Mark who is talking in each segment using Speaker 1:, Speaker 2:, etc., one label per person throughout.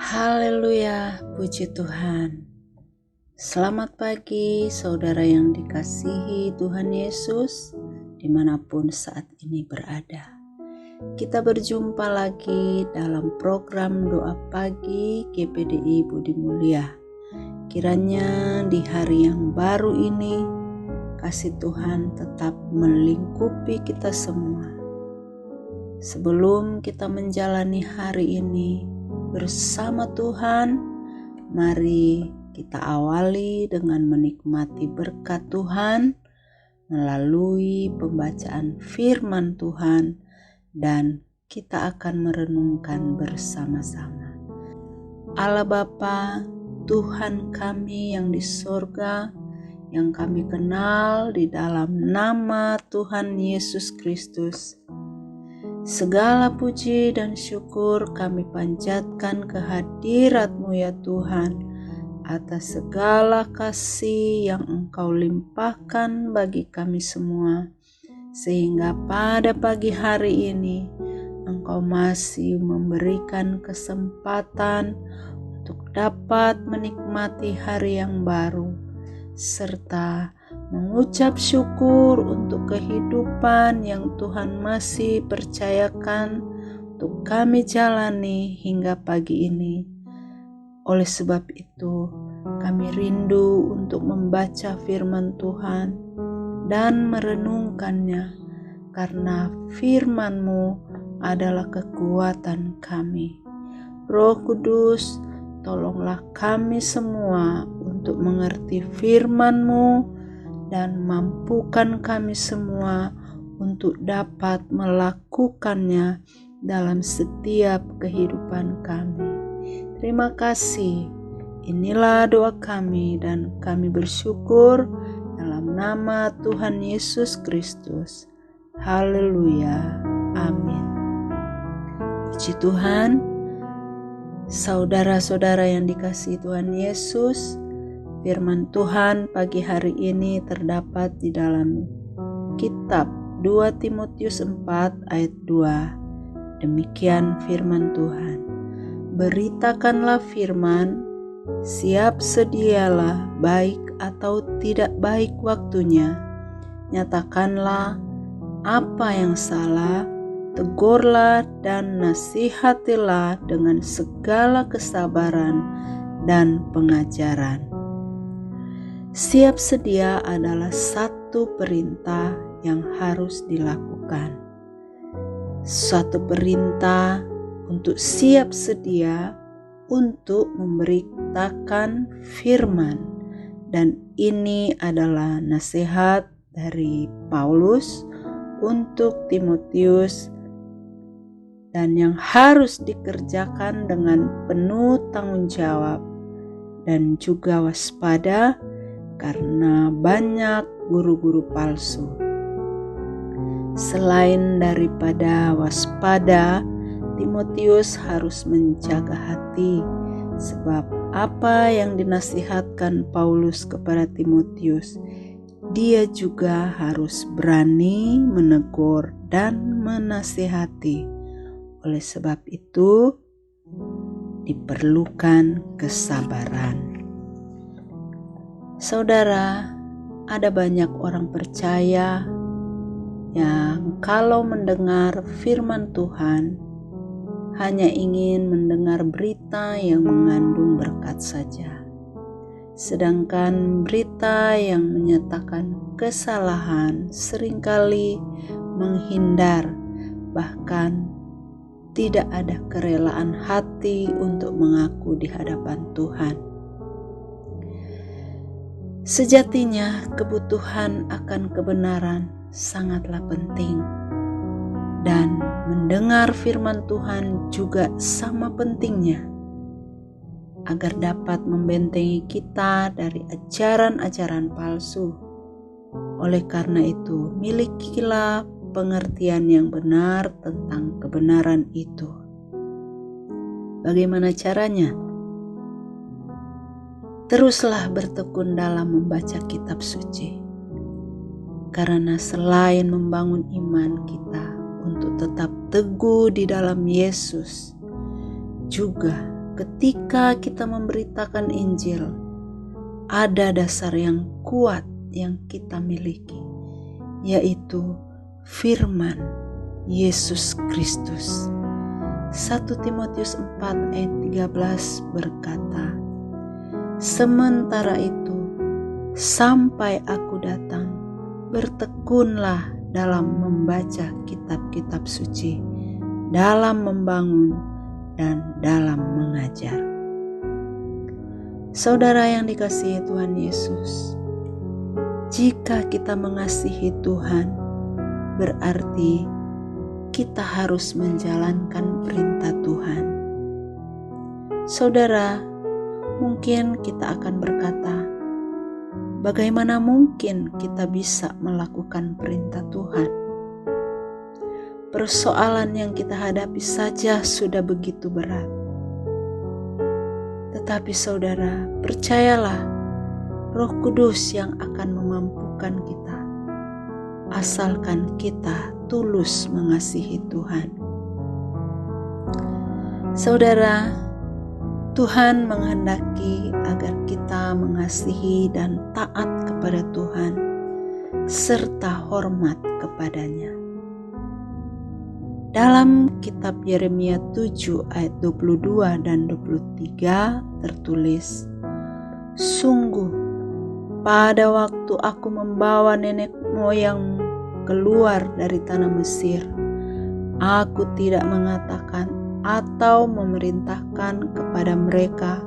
Speaker 1: Haleluya, puji Tuhan. Selamat pagi saudara yang dikasihi Tuhan Yesus, dimanapun saat ini berada. Kita berjumpa lagi dalam program doa pagi GPDI Budi Mulia. Kiranya di hari yang baru ini, kasih Tuhan tetap melingkupi kita semua. Sebelum kita menjalani hari ini bersama Tuhan, mari kita awali dengan menikmati berkat Tuhan melalui pembacaan firman Tuhan, dan kita akan merenungkan bersama-sama. Allah Bapa, Tuhan kami yang di sorga, yang kami kenal di dalam nama Tuhan Yesus Kristus, segala puji dan syukur kami panjatkan kehadirat-Mu ya Tuhan, atas segala kasih yang Engkau limpahkan bagi kami semua, sehingga pada pagi hari ini Engkau masih memberikan kesempatan untuk dapat menikmati hari yang baru, serta mengucap syukur untuk kehidupan yang Tuhan masih percayakan untuk kami jalani hingga pagi ini. Oleh sebab itu, kami rindu untuk membaca firman Tuhan dan merenungkannya, karena firman-Mu adalah kekuatan kami. Roh Kudus, tolonglah kami semua untuk mengerti firman-Mu, dan mampukan kami semua untuk dapat melakukannya dalam setiap kehidupan kami. Terima kasih. Inilah doa kami dan kami bersyukur dalam nama Tuhan Yesus Kristus. Haleluya. Amin. Puji Tuhan. Saudara-saudara yang dikasihi Tuhan Yesus, firman Tuhan pagi hari ini terdapat di dalam kitab 2 Timotius 4 ayat 2. Demikian firman Tuhan. Beritakanlah firman, siap sedialah baik atau tidak baik waktunya. Nyatakanlah apa yang salah, tegurlah dan nasihatilah dengan segala kesabaran dan pengajaran. Siap sedia adalah satu perintah yang harus dilakukan. Suatu perintah untuk siap sedia untuk memberitakan firman, dan ini adalah nasihat dari Paulus untuk Timotius, dan yang harus dikerjakan dengan penuh tanggung jawab dan juga waspada, karena banyak guru-guru palsu. Selain daripada waspada, Timotius harus menjaga hati, sebab apa yang dinasihatkan Paulus kepada Timotius, dia juga harus berani menegur dan menasihati. Oleh sebab itu, diperlukan kesabaran. Saudara, ada banyak orang percaya yang kalau mendengar firman Tuhan hanya ingin mendengar berita yang mengandung berkat saja. Sedangkan berita yang menyatakan kesalahan seringkali menghindar, bahkan tidak ada kerelaan hati untuk mengaku di hadapan Tuhan. Sejatinya kebutuhan akan kebenaran sangatlah penting, dan mendengar firman Tuhan juga sama pentingnya, agar dapat membentengi kita dari ajaran-ajaran palsu. Oleh karena itu, milikilah pengertian yang benar tentang kebenaran itu. Bagaimana caranya? Teruslah bertekun dalam membaca kitab suci, karena selain membangun iman kita untuk tetap teguh di dalam Yesus, juga ketika kita memberitakan Injil, ada dasar yang kuat yang kita miliki, yaitu firman Yesus Kristus. 1 Timotius 4 ayat 13 berkata, "Sementara itu, sampai aku datang, bertekunlah dalam membaca kitab-kitab suci, dalam membangun dan dalam mengajar." Saudara yang dikasihi Tuhan Yesus, jika kita mengasihi Tuhan, berarti kita harus menjalankan perintah Tuhan. Saudara, mungkin kita akan berkata, bagaimana mungkin kita bisa melakukan perintah Tuhan? Persoalan yang kita hadapi saja sudah begitu berat. Tetapi saudara, percayalah, Roh Kudus yang akan memampukan kita, asalkan kita tulus mengasihi Tuhan. Saudara, Tuhan menghendaki agar kita mengasihi dan taat kepada Tuhan, serta hormat kepadanya. Dalam kitab Yeremia 7 ayat 22 dan 23 tertulis, "Sungguh, pada waktu aku membawa nenek moyangmu keluar dari tanah Mesir, aku tidak mengatakan atau memerintahkan kepada mereka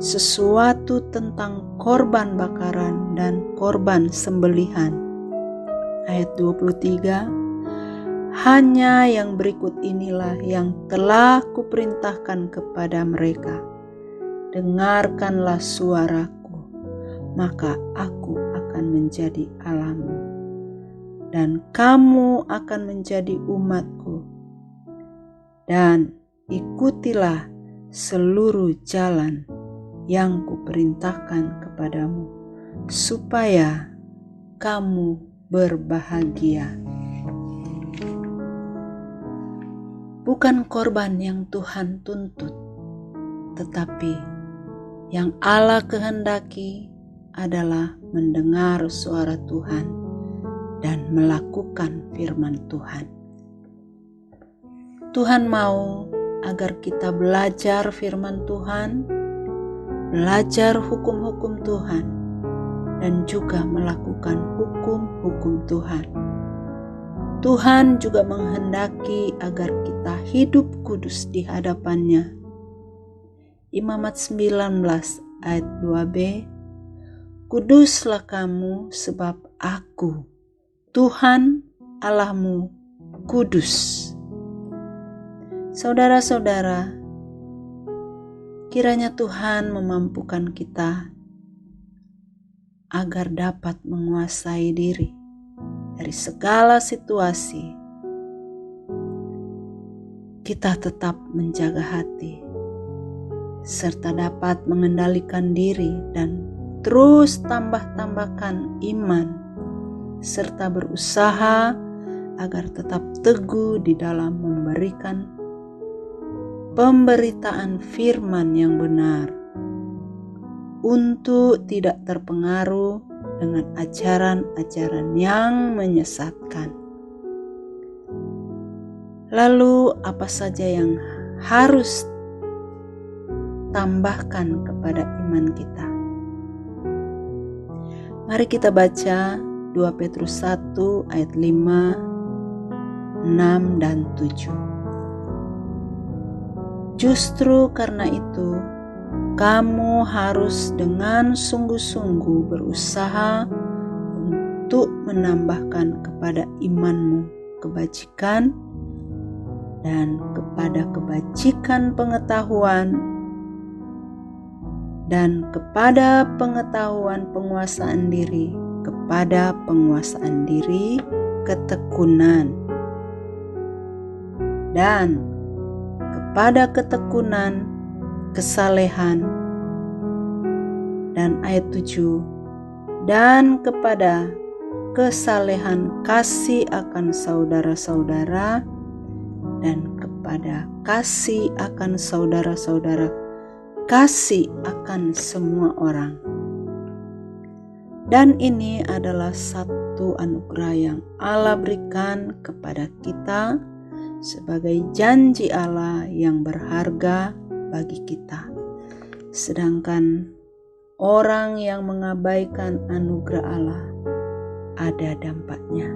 Speaker 1: sesuatu tentang korban bakaran dan korban sembelihan." Ayat 23, "Hanya yang berikut inilah yang telah kuperintahkan kepada mereka. Dengarkanlah suaraku, maka aku akan menjadi Allahmu, dan kamu akan menjadi umatku. Dan ikutilah seluruh jalan yang kuperintahkan kepadamu, supaya kamu berbahagia." Bukan korban yang Tuhan tuntut, tetapi yang Allah kehendaki adalah mendengar suara Tuhan dan melakukan firman Tuhan. Tuhan mau agar kita belajar firman Tuhan, belajar hukum-hukum Tuhan, dan juga melakukan hukum-hukum Tuhan. Tuhan juga menghendaki agar kita hidup kudus di hadapan-Nya. Imamat 19 ayat 2b, "Kuduslah kamu sebab Aku, Tuhan Allahmu, kudus." Saudara-saudara, kiranya Tuhan memampukan kita agar dapat menguasai diri dari segala situasi. Kita tetap menjaga hati, serta dapat mengendalikan diri dan terus tambahkan iman, serta berusaha agar tetap teguh di dalam memberikan pemberitaan firman yang benar, untuk tidak terpengaruh dengan ajaran-ajaran yang menyesatkan. Lalu apa saja yang harus tambahkan kepada iman kita? Mari kita baca 2 Petrus 1 ayat 5, 6 dan 7. "Justru karena itu, kamu harus dengan sungguh-sungguh berusaha untuk menambahkan kepada imanmu kebajikan, dan kepada kebajikan pengetahuan, dan kepada pengetahuan penguasaan diri, kepada penguasaan diri ketekunan, dan kepada ketekunan kesalehan." Dan ayat 7, "Dan kepada kesalehan kasih akan saudara-saudara, dan kepada kasih akan saudara-saudara kasih akan semua orang. Dan ini adalah satu anugerah yang Allah berikan kepada kita sebagai janji Allah yang berharga bagi kita. Sedangkan orang yang mengabaikan anugerah Allah ada dampaknya.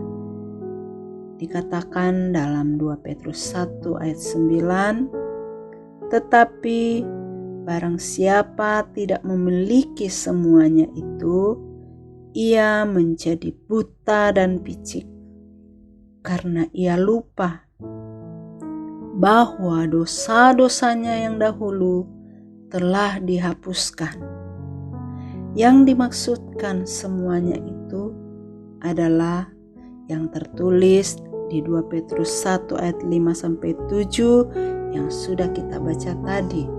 Speaker 1: Dikatakan dalam 2 Petrus 1 ayat 9, tetapi barang siapa tidak memiliki semuanya itu, ia menjadi buta dan picik, karena ia lupa bahwa dosa-dosanya yang dahulu telah dihapuskan. Yang dimaksudkan semuanya itu adalah yang tertulis di 2 Petrus 1 ayat 5-7 yang sudah kita baca tadi.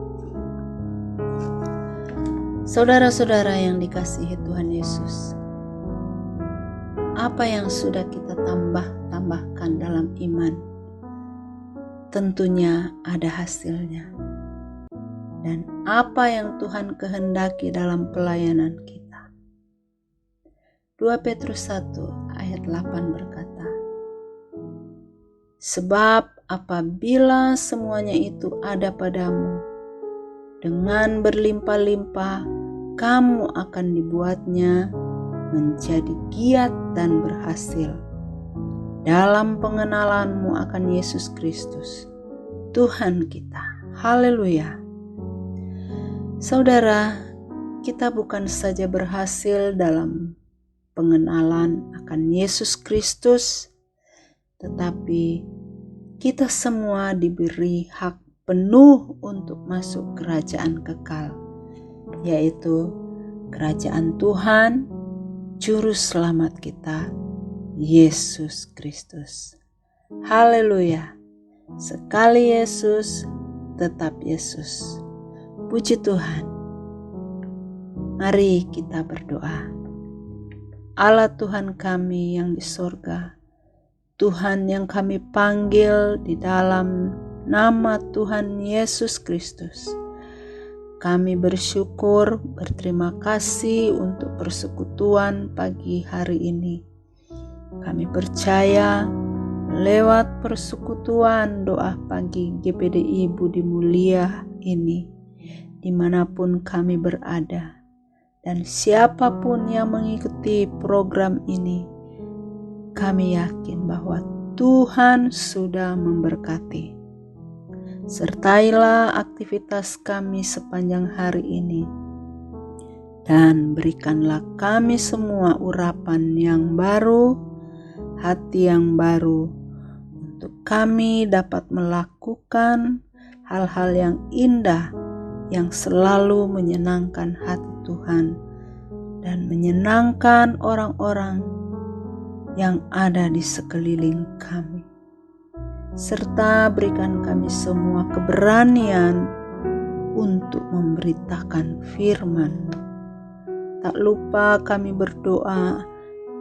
Speaker 1: Saudara-saudara yang dikasihi Tuhan Yesus, apa yang sudah kita tambahkan dalam iman, tentunya ada hasilnya. Dan apa yang Tuhan kehendaki dalam pelayanan kita. 2 Petrus 1 ayat 8 berkata, sebab apabila semuanya itu ada padamu, dengan berlimpah-limpah kamu akan dibuatnya menjadi giat dan berhasil dalam pengenalanmu akan Yesus Kristus, Tuhan kita. Haleluya. Saudara, kita bukan saja berhasil dalam pengenalan akan Yesus Kristus, tetapi kita semua diberi hak penuh untuk masuk kerajaan kekal, yaitu kerajaan Tuhan, Juru Selamat kita, Yesus Kristus. Haleluya. Sekali Yesus, tetap Yesus. Puji Tuhan. Mari kita berdoa. Allah Tuhan kami yang di sorga, Tuhan yang kami panggil di dalam nama Tuhan Yesus Kristus. Kami bersyukur, berterima kasih untuk persekutuan pagi hari ini. Kami percaya lewat persekutuan doa pagi GPDI Budi Mulia ini, dimanapun kami berada, dan siapapun yang mengikuti program ini, kami yakin bahwa Tuhan sudah memberkati. Sertailah aktivitas kami sepanjang hari ini, dan berikanlah kami semua urapan yang baru, hati yang baru, untuk kami dapat melakukan hal-hal yang indah, yang selalu menyenangkan hati Tuhan, dan menyenangkan orang-orang yang ada di sekeliling kami. Serta berikan kami semua keberanian untuk memberitakan firman-Mu. Tak lupa kami berdoa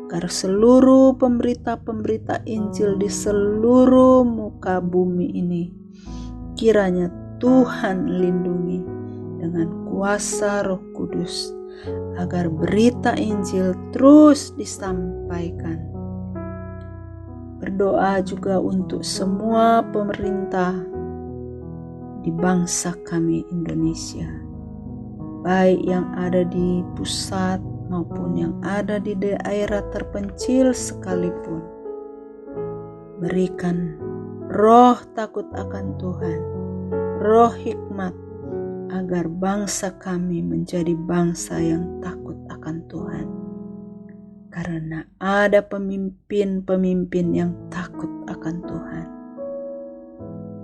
Speaker 1: agar seluruh pemberita-pemberita Injil di seluruh muka bumi ini, kiranya Tuhan lindungi dengan kuasa Roh Kudus, agar berita Injil terus disampaikan. Berdoa juga untuk semua pemerintah di bangsa kami Indonesia, baik yang ada di pusat maupun yang ada di daerah terpencil sekalipun. Berikan roh takut akan Tuhan, roh hikmat, agar bangsa kami menjadi bangsa yang takut akan Tuhan. Karena ada pemimpin-pemimpin yang takut akan Tuhan.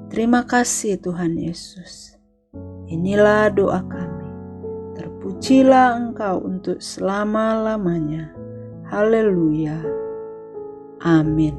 Speaker 1: Terima kasih Tuhan Yesus. Inilah doa kami. Terpujilah Engkau untuk selama-lamanya. Haleluya. Amin.